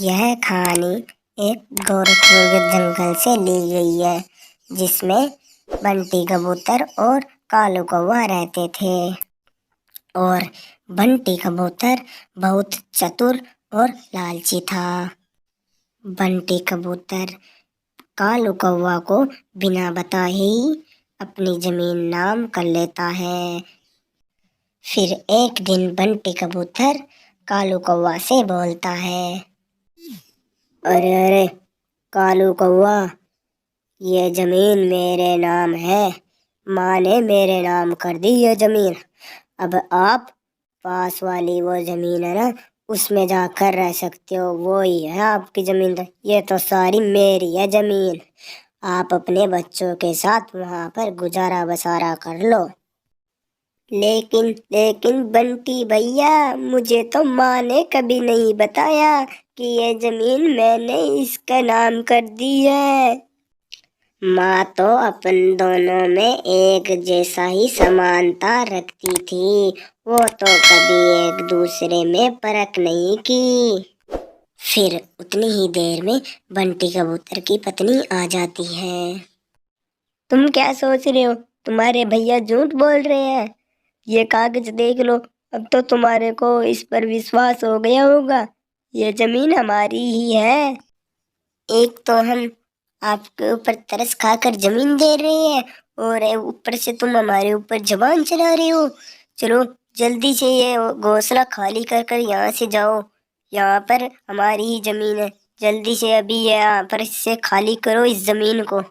यह कहानी एक गोरखपुर के जंगल से ली गई है, जिसमें बंटी कबूतर और कालू कौवा रहते थे। और बंटी कबूतर बहुत चतुर और लालची था। बंटी कबूतर कालू कौवा को बिना बताए ही अपनी जमीन नाम कर लेता है। फिर एक दिन बंटी कबूतर कालू कौवा से बोलता है, अरे अरे कालू कौवा, ये जमीन मेरे नाम है। माँ ने मेरे नाम कर दी ये जमीन। अब आप पास वाली वो जमीन है ना, उसमें जाकर रह सकते हो, वो ही है आपकी जमीन। ये तो सारी मेरी है जमीन। आप अपने बच्चों के साथ वहाँ पर गुजारा बसारा कर लो। लेकिन लेकिन बंटी भैया, मुझे तो माँ ने कभी नहीं बताया कि ये जमीन मैंने इसका नाम कर दी है। माँ तो अपन दोनों में एक जैसा ही समानता रखती थी, वो तो कभी एक दूसरे में परख नहीं की। फिर उतनी ही देर में बंटी कबूतर की पत्नी आ जाती है। तुम क्या सोच रहे हो? तुम्हारे भैया झूठ बोल रहे हैं। ये कागज देख लो, अब तो तुम्हारे को इस पर विश्वास हो गया होगा। ये जमीन हमारी ही है। एक तो हम आपके ऊपर तरस खाकर जमीन दे रहे हैं, और ऊपर से तुम हमारे ऊपर जबान चला रहे हो। चलो जल्दी से ये घोंसला खाली कर कर यहाँ से जाओ। यहाँ पर हमारी ही जमीन है। जल्दी से अभी यहाँ पर से खाली करो इस जमीन को।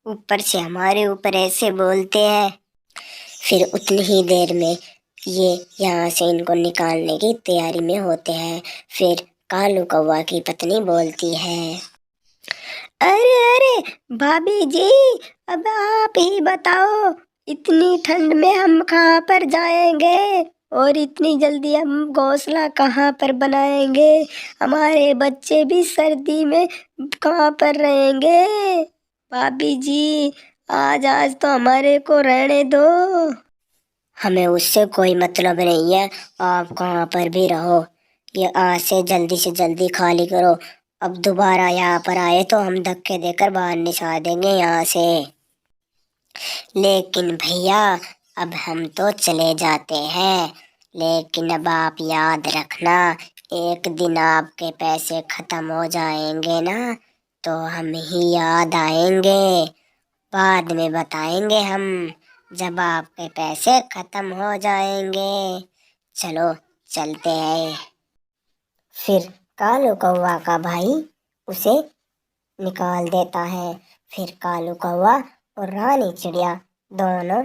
ऊपर से हमारे ऊपर ऐसे बोलते हैं। फिर उतनी ही देर में ये यहाँ से इनको निकालने की तैयारी में होते हैं। फिर कालू कौवा की पत्नी बोलती है, अरे अरे भाभी जी, अब आप ही बताओ, इतनी ठंड में हम कहाँ पर जाएंगे और इतनी जल्दी हम घोंसला कहाँ पर बनाएंगे? हमारे बच्चे भी सर्दी में कहाँ पर रहेंगे? भाभी जी, आज तो हमारे को रहने दो। हमें उससे कोई मतलब नहीं है, आप कहाँ पर भी रहो। ये आज से जल्दी खाली करो। अब दोबारा यहाँ पर आए तो हम धक्के देकर बाहर निकाल देंगे यहाँ से। लेकिन भैया, अब हम तो चले जाते हैं, लेकिन अब आप याद रखना, एक दिन आपके पैसे खत्म हो जाएंगे ना, तो हम ही याद आएंगे। बाद में बताएंगे हम, जब आपके पैसे खत्म हो जाएंगे। चलो चलते हैं। फिर कालू कौवा का भाई उसे निकाल देता है। फिर कालू कौवा और रानी चिड़िया दोनों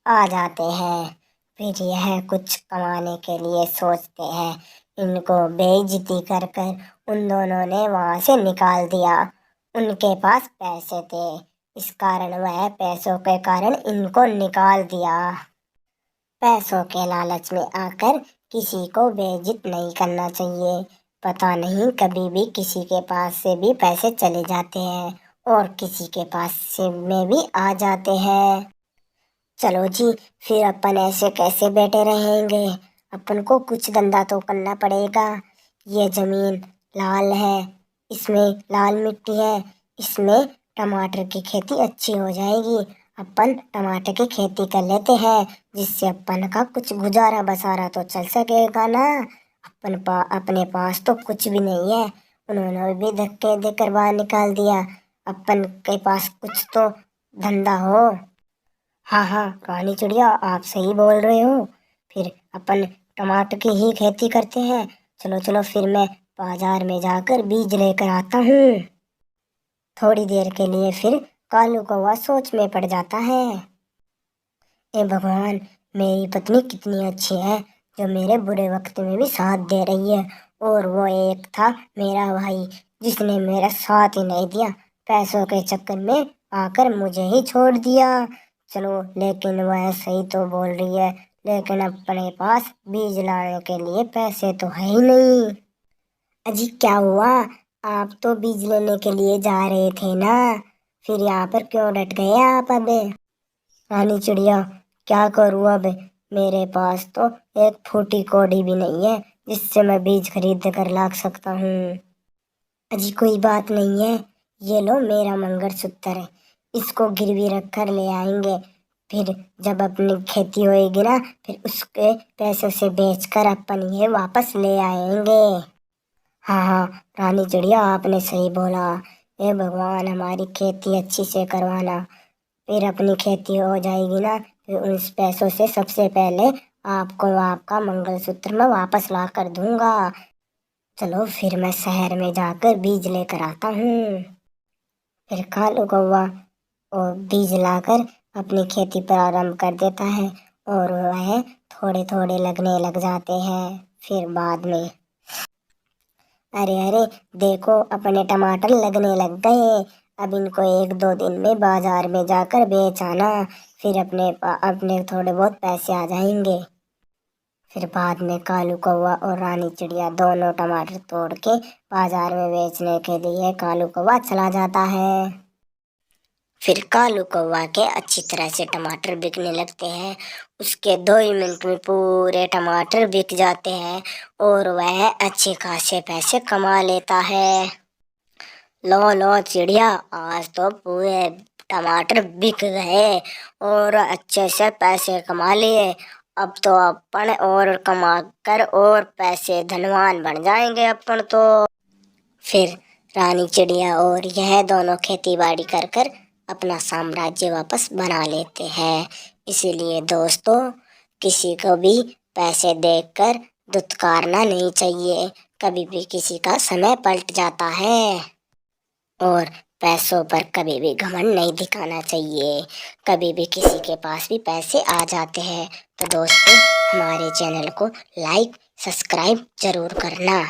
आ जाते हैं। फिर यह कुछ कमाने के लिए सोचते हैं। इनको बेइज्जती कर कर उन दोनों ने वहां से निकाल दिया। उनके पास पैसे थे, इस कारण वह पैसों के कारण इनको निकाल दिया। पैसों के लालच में आकर किसी को बेइज्जत नहीं करना चाहिए। पता नहीं, कभी भी किसी के पास से भी पैसे चले जाते हैं और किसी के पास से में भी आ जाते हैं। चलो जी, फिर अपन ऐसे कैसे बैठे रहेंगे? अपन को कुछ धंधा तो करना पड़ेगा। ये जमीन लाल है, इसमें लाल मिट्टी है, इसमें टमाटर की खेती अच्छी हो जाएगी। अपन टमाटर की खेती कर लेते हैं, जिससे अपन का कुछ गुजारा बसारा तो चल सकेगा ना। अपने पास तो कुछ भी नहीं है, उन्होंने भी धक्के देकर बाहर निकाल दिया। अपन के पास कुछ तो धंधा हो। हाँ हाँ रानी चिड़िया, आप सही बोल रहे हो। फिर अपन टमाटर की ही खेती करते हैं। चलो चलो, फिर मैं बाजार में जाकर बीज लेकर आता हूँ। थोड़ी देर के लिए फिर कालू कौवा सोच में पड़ जाता है। ए भगवान, मेरी पत्नी कितनी अच्छी है, जो मेरे बुरे वक्त में भी साथ दे रही है। और वो एक था मेरा भाई, जिसने मेरा साथ ही नहीं दिया, पैसों के चक्कर में आकर मुझे ही छोड़ दिया। चलो, लेकिन वह सही तो बोल रही है, लेकिन अपने पास बीज लाने के लिए पैसे तो है ही नहीं। अजी क्या हुआ? आप तो बीज लेने के लिए जा रहे थे ना, फिर यहाँ पर क्यों डट गए आप अब? रानी चिड़िया, क्या करूँ अब, मेरे पास तो एक फूटी कौड़ी भी नहीं है जिससे मैं बीज खरीद कर ला सकता हूँ। अजी कोई बात नहीं है, ये लो मेरा मंगलसूत्र है, इसको गिरवी रख कर ले आएंगे। फिर जब अपनी खेती होएगी ना, फिर उसके पैसों से बेचकर अपन ये वापस ले आएंगे। हाँ हाँ रानी चिड़िया, आपने सही बोला। हे भगवान, हमारी खेती अच्छी से करवाना, फिर अपनी खेती हो जाएगी ना, फिर उस पैसों से सबसे पहले आपको आपका मंगलसूत्र मैं वापस ला कर दूंगा। चलो फिर मैं शहर में जाकर बीज लेकर आता हूँ। फिर कालू कौवा और बीज लाकर अपनी खेती प्रारंभ कर देता है, और वह थोड़े थोड़े लगने लग जाते हैं। फिर बाद में, अरे अरे देखो, अपने टमाटर लगने लग गए, अब इनको 1-2 दिन में बाजार में जाकर बेच आना, फिर अपने थोड़े बहुत पैसे आ जाएंगे। फिर बाद में कालू कौवा और रानी चिड़िया दोनों टमाटर तोड़ के बाजार में बेचने के लिए कालू कौवा चला जाता है। फिर कालू कौवा के अच्छी तरह से टमाटर बिकने लगते हैं। उसके 2 ही मिनट में पूरे टमाटर बिक जाते हैं और वह अच्छे खासे पैसे कमा लेता है। लो लो चिड़िया, आज तो पूरे टमाटर बिक गए और अच्छे से पैसे कमा लिए। अब तो अपन और कमा कर और पैसे धनवान बन जाएंगे अपन तो। फिर रानी चिड़िया और यह दोनों खेती बाड़ी कर कर अपना साम्राज्य वापस बना लेते हैं। इसीलिए दोस्तों, किसी को भी पैसे देकर दुत्कारना नहीं चाहिए। कभी भी किसी का समय पलट जाता है, और पैसों पर कभी भी घमंड नहीं दिखाना चाहिए। कभी भी किसी के पास भी पैसे आ जाते हैं तो दोस्तों, हमारे चैनल को लाइक सब्सक्राइब जरूर करना।